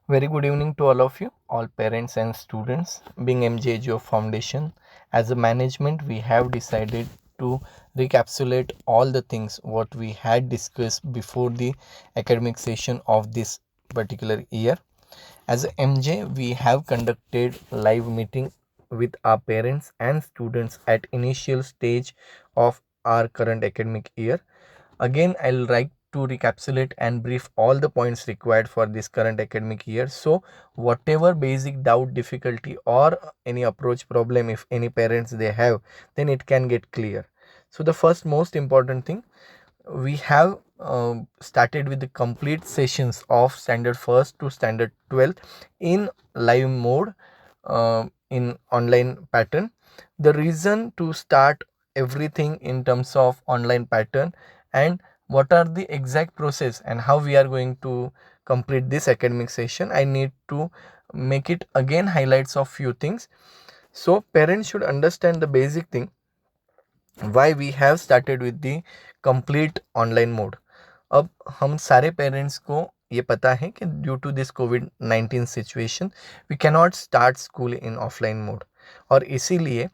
Very good evening to all of you, all parents and students. Being MJGO Foundation, as a management, we have decided to recapitulate all the things what we had discussed before the academic session of this particular year. As a MJ, we have conducted live meeting with our parents and students at initial stage of our current academic year. Again, I'll like to recapitulate and brief all the points required for this current academic year. So, whatever basic doubt, difficulty, or any approach problem, if any parents they have, then it can get clear. So, the first most important thing, we have started with the complete sessions of standard 1st to standard 12th in live mode in online pattern. The reason to start everything in terms of online pattern and what are the exact process and how we are going to complete this academic session, I need to make it again highlights of few things. So parents should understand the basic thing why we have started with the complete online mode. अब हम सारे parents को ये पता है कि due to this कोविड-19 situation we can not start school in offline mode, और इसीलिए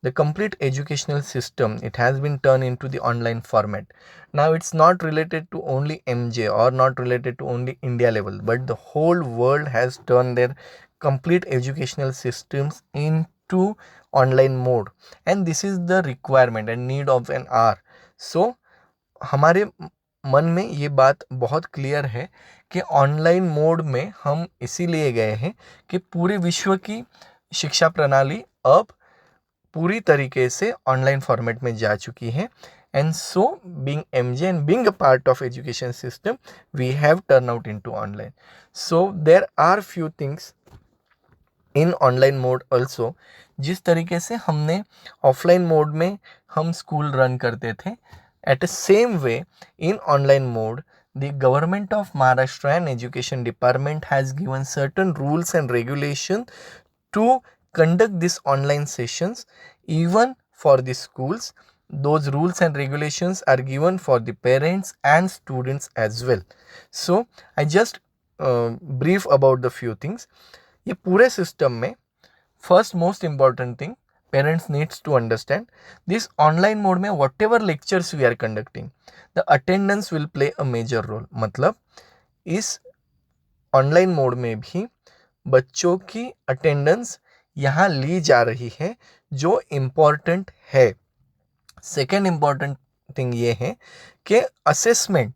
the complete educational system it has been turned into the online format. Now it's not related to only MJ or not related to only India level, but the whole world has turned their complete educational systems into online mode, and this is the requirement and need of an hour. So हमारे मन में ये बात बहुत clear है कि online mode में हम इसीलिए गए हैं कि पूरे विश्व की शिक्षा प्रणाली अब पूरी तरीके से ऑनलाइन फॉर्मेट में जा चुकी है, and so being MJ and being a part of education system we have turn out into online. So there are few things in online mode also. जिस तरीके से हमने ऑफलाइन मोड में हम स्कूल रन करते थे, eight the same way in online mode the government of Maharashtra and education department has given certain rules and regulation to conduct these online sessions even for the schools. Those rules and regulations are given for the parents and students as well. So I just brief about the few things. ये पूरे system में first most important thing parents needs to understand this online mode में whatever lectures we are conducting, the attendance will play a major role. मतलब इस online mode में भी बच्चों की अटेंडेंस यहाँ ली जा रही है, जो इम्पॉर्टेंट है. सेकेंड इम्पॉर्टेंट थिंग ये है कि असेसमेंट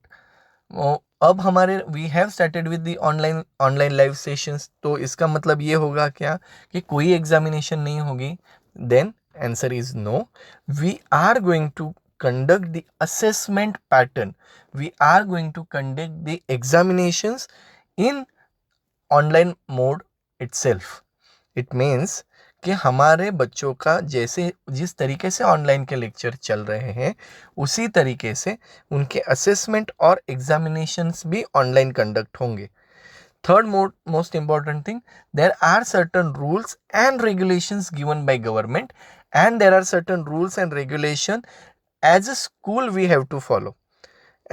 अब हमारे we have started with the online live sessions. तो इसका मतलब ये होगा क्या कि कोई एग्जामिनेशन नहीं होगी? Then answer is no. We are going to conduct the assessment pattern. We are going to conduct the examinations in online mode itself. It means कि हमारे बच्चों का जैसे जिस तरीके से ऑनलाइन के लेक्चर चल रहे हैं उसी तरीके से उनके असेसमेंट और एग्जामिनेशंस भी ऑनलाइन कंडक्ट होंगे. Third most important thing, there are certain rules and regulations given by government, and there are certain rules and regulation as a school we have to follow.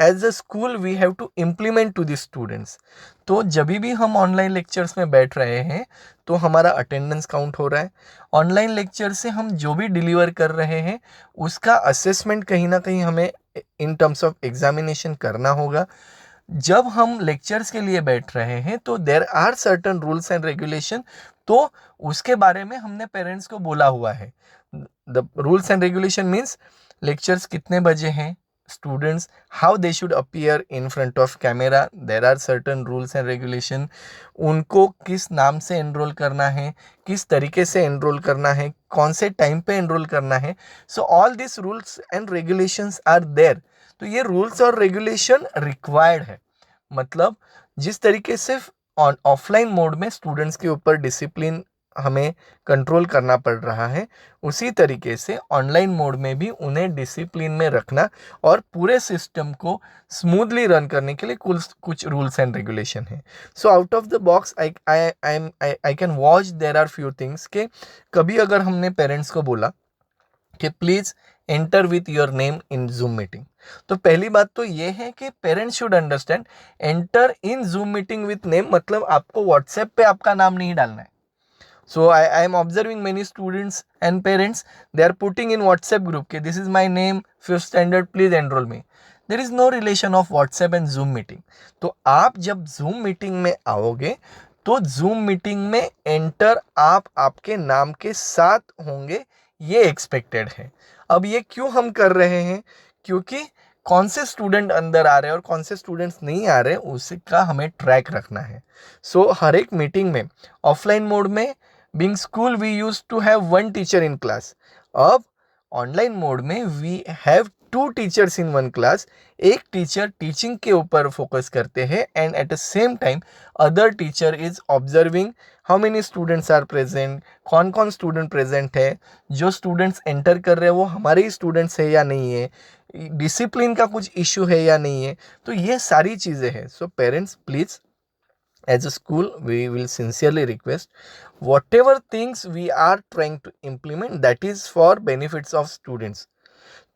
As a school we have to implement to the students. तो जब भी हम online lectures में बैठ रहे हैं तो हमारा अटेंडेंस काउंट हो रहा है. ऑनलाइन लेक्चर से हम जो भी डिलीवर कर रहे हैं उसका असेसमेंट कहीं ना कहीं हमें इन टर्म्स ऑफ एग्जामिनेशन करना होगा. जब हम लेक्चर्स के लिए बैठ रहे हैं तो there are certain rules and regulation, तो उसके बारे में हमने पेरेंट्स को बोला हुआ है. The rules and regulation means lectures कितने बजे हैं, students how they should appear in front of camera. there are certain rules and regulation. उनको किस नाम से एनरोल करना है, किस तरीके से एनरोल करना है, कौन से टाइम पे एनरोल करना है. So all this rules and regulations are there. तो ये रूल्स और रेगुलेशन रिक्वायर्ड है. मतलब जिस तरीके से ऑफलाइन मोड में स्टूडेंट्स के ऊपर डिसिप्लिन हमें कंट्रोल करना पड़ रहा है, उसी तरीके से ऑनलाइन मोड में भी उन्हें डिसिप्लिन में रखना और पूरे सिस्टम को स्मूथली रन करने के लिए कुछ रूल्स एंड रेगुलेशन है. So out of the box I can watch there are few things के कभी अगर हमने पेरेंट्स को बोला कि please enter with your name in Zoom meeting. तो पहली बात तो ये है कि parents should understand, enter in Zoom meeting with name मतलब आपको व्हाट्सएप पे आपका नाम नहीं डालना है। So I am observing many students and parents, they are putting in WhatsApp group कि this is my name, 5th standard, please enroll me. There is no relation of WhatsApp and Zoom meeting. तो आप जब Zoom meeting में आओगे तो Zoom meeting में enter आप आपके नाम के साथ होंगे, ये एक्सपेक्टेड है। अब ये क्यों हम कर रहे हैं, क्योंकि कौन से स्टूडेंट अंदर आ रहे हैं और कौन से स्टूडेंट्स नहीं आ रहे उसका हमें ट्रैक रखना है। सो हर एक मीटिंग में ऑफलाइन मोड में being school we use to have one teacher in class, अब ऑनलाइन मोड में we have two teachers in one class. एक टीचर टीचिंग के ऊपर फोकस करते हैं and at the same time other teacher is observing how many students are present, कौन कौन student present है, जो स्टूडेंट्स एंटर कर रहे हैं वो हमारे ही स्टूडेंट्स है या नहीं है, डिसिप्लिन का कुछ इशू है या नहीं है। तो ये सारी चीज़ें हैं। So parents please, as a school we will sincerely request whatever things we are trying to implement that is for benefits of students।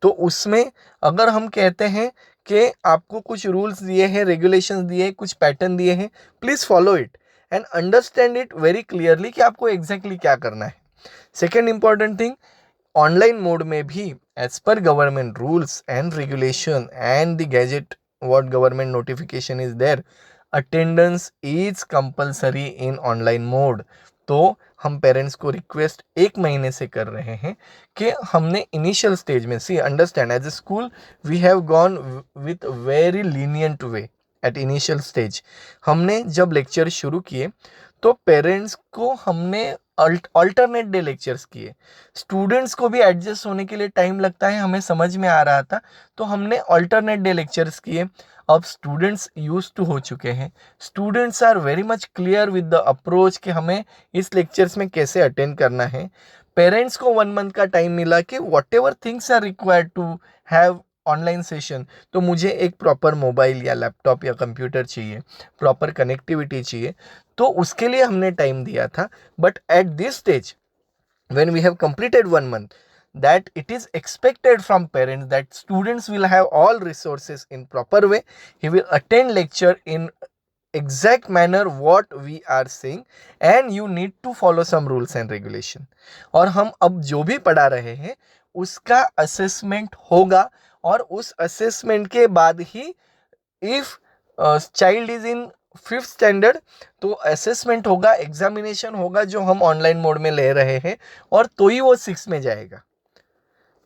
तो उसमें अगर हम कहते हैं कि आपको कुछ रूल्स दिए हैं, रेगुलेशंस दिए हैं, कुछ पैटर्न दिए हैं, please follow it and understand it very clearly कि आपको एग्जैक्टली क्या करना है। Second important thing, online mode में भी as per government rules and regulation and the gadget what government notification is there, attendance is compulsory in online mode. तो हम parents को रिक्वेस्ट एक महीने से कर रहे हैं कि हमने इनिशियल स्टेज में, see understand as a school we have gone with very lenient way at initial stage. हमने जब लेक्चर शुरू किए तो पेरेंट्स को हमने अल्टरनेट डे लेक्चर्स किए। स्टूडेंट्स को भी एडजस्ट होने के लिए टाइम लगता है, हमें समझ में आ रहा था, तो हमने अल्टरनेट डे लेक्चर्स किए। अब स्टूडेंट्स यूज टू हो चुके हैं, students are very much clear with the approach कि हमें इस लेक्चर्स में कैसे अटेंड करना है। पेरेंट्स को 1 मंथ का टाइम मिला कि whatever things are required to have online session, तो मुझे एक प्रॉपर मोबाइल या लैपटॉप या कंप्यूटर चाहिए, प्रॉपर कनेक्टिविटी चाहिए, तो उसके लिए हमने टाइम दिया था। But at this stage when we have completed 1 month, that it is expected from parents that students will have all resources in proper way, he will attend lecture in exact manner what we are saying and you need to follow some rules and regulation। और हम अब जो भी पढ़ा रहे हैं उसका assessment होगा और उस असेसमेंट के बाद ही if child is in 5th standard तो असेसमेंट होगा, एग्जामिनेशन होगा जो हम ऑनलाइन मोड में ले रहे हैं, और तो ही वो 6 में जाएगा,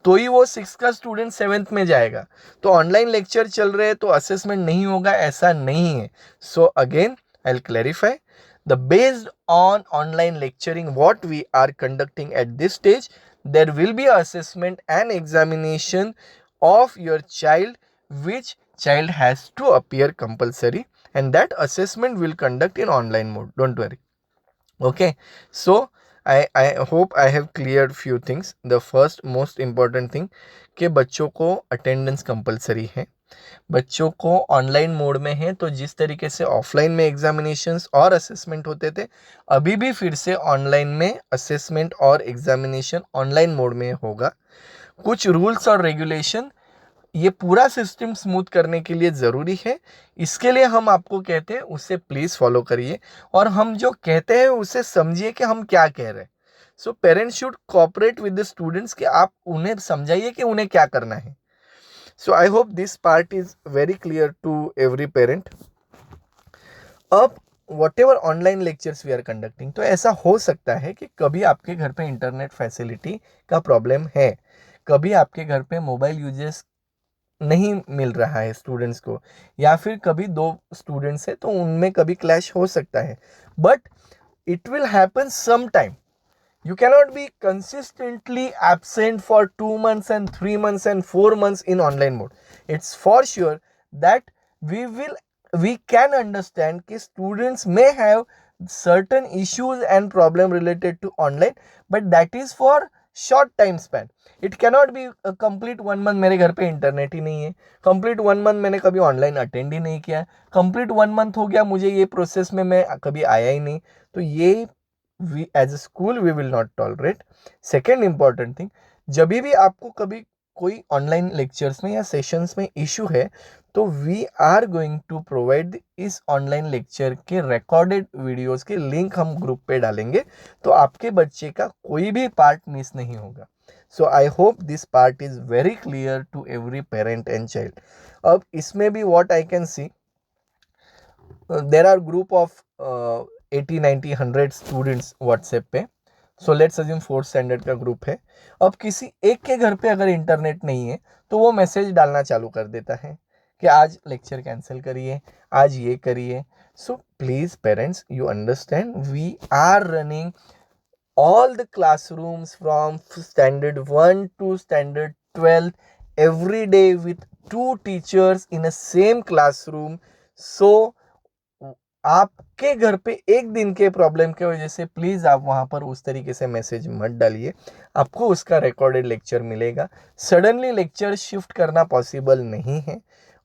तो ही वो 6 का स्टूडेंट 7th में जाएगा। तो ऑनलाइन लेक्चर चल रहे हैं तो असेसमेंट नहीं होगा, ऐसा नहीं है। So again I will clarify, the based on online lecturing what we are conducting at this stage, there will be assessment and examination of your child which child has to appear compulsory and that assessment will conduct in online mode, don't worry। Okay, so I hope I have cleared few things। the first most important thing कि बच्चों को attendance compulsory है, बच्चों को online mode में है, तो जिस तरीके से ऑफलाइन में एग्जामिनेशंस और असेसमेंट होते थे अभी भी फिर से ऑनलाइन में असेसमेंट और एग्जामिनेशन ऑनलाइन मोड में होगा। कुछ रूल्स और रेगुलेशन ये पूरा सिस्टम स्मूथ करने के लिए ज़रूरी है, इसके लिए हम आपको कहते हैं उसे प्लीज़ फॉलो करिए और हम जो कहते हैं उसे समझिए कि हम क्या कह रहे हैं। So parents should cooperate with the students कि आप उन्हें समझाइए कि उन्हें क्या करना है। So I hope this part is very clear to every parent. अब whatever online lectures we are conducting, तो ऐसा हो सकता है कि कभी आपके घर पे इंटरनेट फैसिलिटी का प्रॉब्लम है, कभी आपके घर पे मोबाइल यूजेस नहीं मिल रहा है स्टूडेंट्स को, या फिर कभी 2 स्टूडेंट्स है तो उनमें कभी क्लैश हो सकता है, but it will happen some time. You cannot be consistently absent for 2 months and 3 months and 4 months in online mode। It's for sure that we can understand कि students may have certain issues and problem related to online, but that is for short time span। It cannot be a complete 1 month मेरे घर पे internet ही नहीं है, complete 1 month मैंने कभी online attend ही नहीं किया, complete 1 month हो गया मुझे ये प्रोसेस में मैं कभी आया ही नहीं, तो ये we as a school we will not tolerate। second important thing, जब भी आपको कभी कोई ऑनलाइन लेक्चर्स में या सेशंस में इशू है तो we are going to provide इस ऑनलाइन लेक्चर के रिकॉर्डेड वीडियोस के लिंक हम ग्रुप पे डालेंगे, तो आपके बच्चे का कोई भी पार्ट मिस नहीं होगा. So I hope this part is very clear to every parent and child. अब इसमें भी what I can see, there are group of 80 90 100 students WhatsApp पे. So let's assume 4th standard का ग्रुप है. अब किसी एक के घर पे अगर इंटरनेट नहीं है तो वो मैसेज डालना चालू कर देता है कि आज लेक्चर कैंसिल करिए, आज ये करिए. So please parents, you understand, we are running all the classrooms from standard 1 to standard 12 every day with 2 teachers in a same classroom. So आपके घर पे एक दिन के प्रॉब्लम के वजह से प्लीज़ आप वहाँ पर उस तरीके से मैसेज मत डालिए. आपको उसका रिकॉर्डेड लेक्चर मिलेगा. सडनली लेक्चर शिफ्ट करना पॉसिबल नहीं है.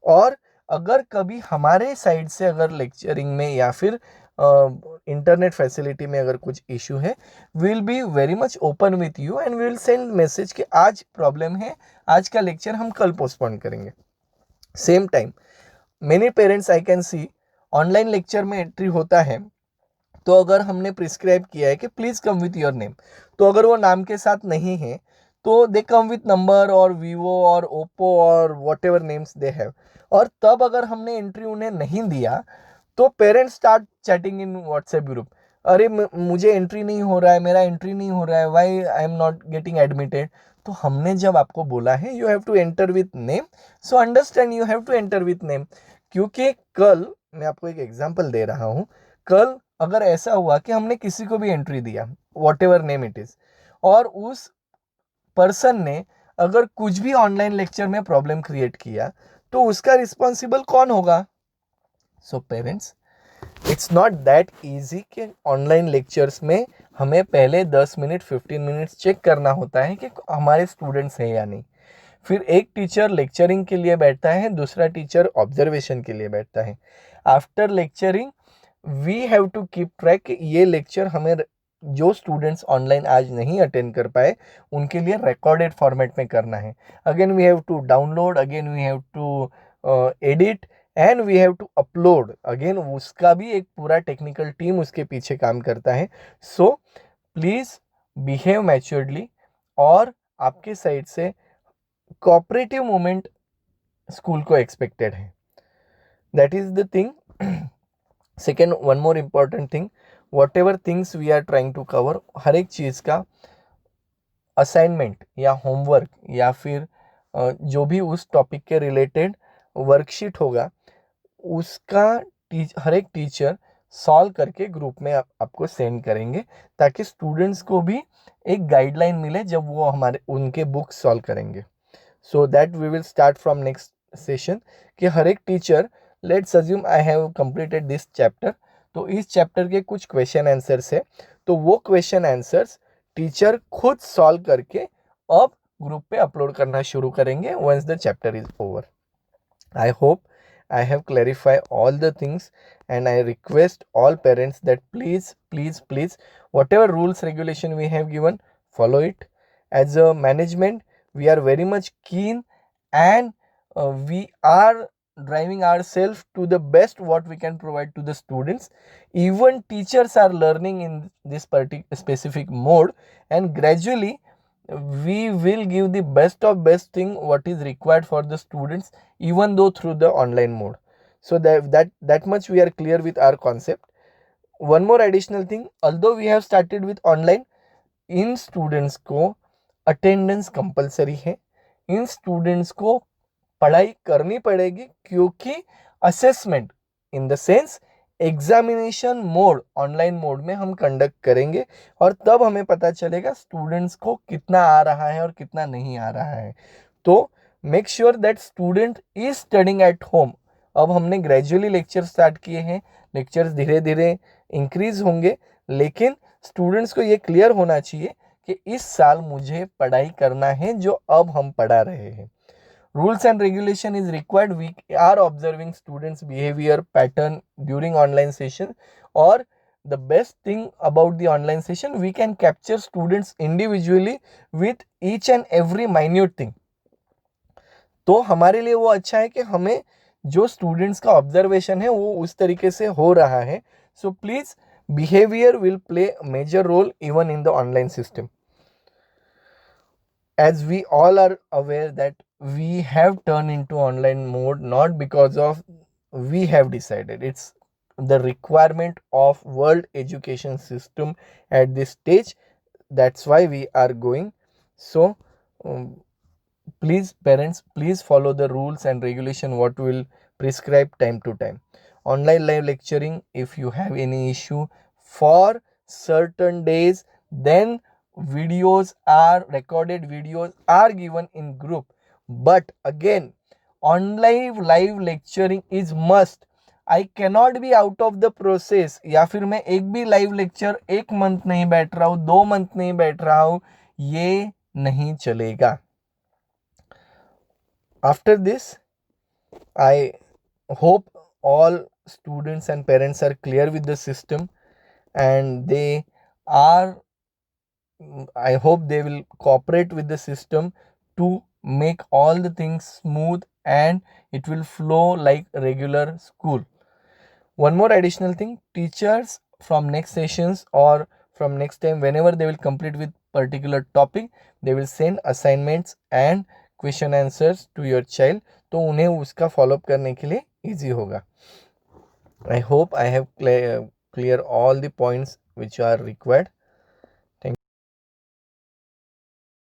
और अगर कभी हमारे साइड से अगर लेक्चरिंग में या फिर इंटरनेट फैसिलिटी में अगर कुछ इशू है, will be very much open with you and will send message कि आज प्रॉब्लम है, आज का लेक्चर हम कल पोस्टपोन करेंगे. Same time many parents I can C online lecture में एंट्री होता है तो अगर हमने प्रिस्क्राइब किया है कि please come with your name, तो अगर वो नाम के साथ नहीं है तो दे कम विथ नंबर और वीवो और ओप्पो और what ever names they have. और तब अगर हमने एंट्री उन्हें नहीं दिया तो पेरेंट्स स्टार्ट चैटिंग इन व्हाट्सएप ग्रुप, अरे मुझे एंट्री नहीं हो रहा है, मेरा एंट्री नहीं हो रहा है, why I am not getting admitted. तो हमने जब आपको बोला है you have to enter with name, so understand you have to enter with name. क्योंकि कल मैं आपको एक एग्जांपल दे रहा हूँ, कल अगर ऐसा हुआ कि हमने किसी को भी एंट्री दिया what ever name it is, और उस पर्सन ने अगर कुछ भी ऑनलाइन लेक्चर में प्रॉब्लम क्रिएट किया तो उसका रिस्पॉन्सिबल कौन होगा? So parents, it's not that easy कि ऑनलाइन लेक्चर्स में हमें पहले 10 मिनट 15 मिनट्स चेक करना होता है कि हमारे स्टूडेंट्स हैं या नहीं. फिर एक टीचर लेक्चरिंग के लिए बैठता है, दूसरा टीचर ऑब्जर्वेशन के लिए बैठता है. After lecturing we have to keep track, ये लेक्चर हमें जो स्टूडेंट्स ऑनलाइन आज नहीं अटेंड कर पाए उनके लिए रिकॉर्डेड फॉर्मेट में करना है. Again we have to download, again we have to edit and we have to upload. Again उसका भी एक पूरा टेक्निकल टीम उसके पीछे काम करता है. सो प्लीज़ बिहेव मैच्योर्डली और आपके साइड से कोऑपरेटिव मोमेंट स्कूल को एक्सपेक्टेड है. That is the thing. Second, one more important thing, whatever things we are trying to cover, हर एक चीज़ का असाइनमेंट या होमवर्क या फिर जो भी उस टॉपिक के रिलेटेड वर्कशीट होगा उसका हर एक टीचर सॉल्व करके ग्रुप में आपको सेंड करेंगे, ताकि स्टूडेंट्स को भी एक गाइडलाइन मिले जब वो हमारे उनके बुक सॉल्व करेंगे. So that we will start from next session कि हर एक teacher, let's assume I have completed this chapter, तो इस चैप्टर के कुछ क्वेश्चन आंसर्स है, तो वो क्वेश्चन आंसर्स टीचर खुद सॉल्व करके अब ग्रुप पे अपलोड करना शुरू करेंगे once the chapter is over. I hope I have clarified all the things, and I request all parents that please, whatever rules regulation we have given, follow it. As a management, we are very much keen, and we are driving ourselves to the best what we can provide to the students. Even teachers are learning in this particular specific mode, and gradually we will give the best of best thing what is required for the students, even though through the online mode. So that much we are clear with our concept. One more additional thing, although we have started with online, in students को attendance compulsory है. इन students को पढ़ाई करनी पड़ेगी, क्योंकि assessment in the sense examination mode online mode में हम conduct करेंगे, और तब हमें पता चलेगा स्टूडेंट्स को कितना आ रहा है और कितना नहीं आ रहा है. तो make sure that student is studying at home. अब हमने ग्रेजुअली लेक्चर स्टार्ट किए हैं, लेक्चर्स धीरे धीरे इंक्रीज होंगे, लेकिन स्टूडेंट्स को ये क्लियर होना चाहिए कि इस साल मुझे पढ़ाई करना है जो अब हम पढ़ा रहे हैं. Rules and regulation is required. We are observing students' behavior pattern during online session, or the best thing about the online session, we can capture students individually with each and every minute thing. तो हमारे लिए वो अच्छा है कि हमें जो students का ऑब्जर्वेशन है वो उस तरीके से हो रहा है. So please, behavior will play a major role even in the online system. As we all are aware that we have turned into online mode not because of we have decided, it's the requirement of world education system at this stage. That's why we are going. So um, please parents, please follow the rules and regulation what will prescribe time to time. Online live lecturing, if you have any issue for certain days, then recorded videos are given in group. But again, online live lecturing is must. I cannot be out of the process, या फिर मैं एक भी live lecture 1 month नहीं बैठ रहा हूँ, 2 month नहीं बैठ रहा हूँ, ये नहीं चलेगा. After this, I hope all students and parents are clear with the system, and I hope they will cooperate with the system to make all the things smooth and it will flow like regular school. One more additional thing, teachers from next sessions or from next time, whenever they will complete with particular topic, they will send assignments and question answers to your child, तो उन्हें उसका followup करने के लिए easy होगा. I hope I have clear all the points which are required.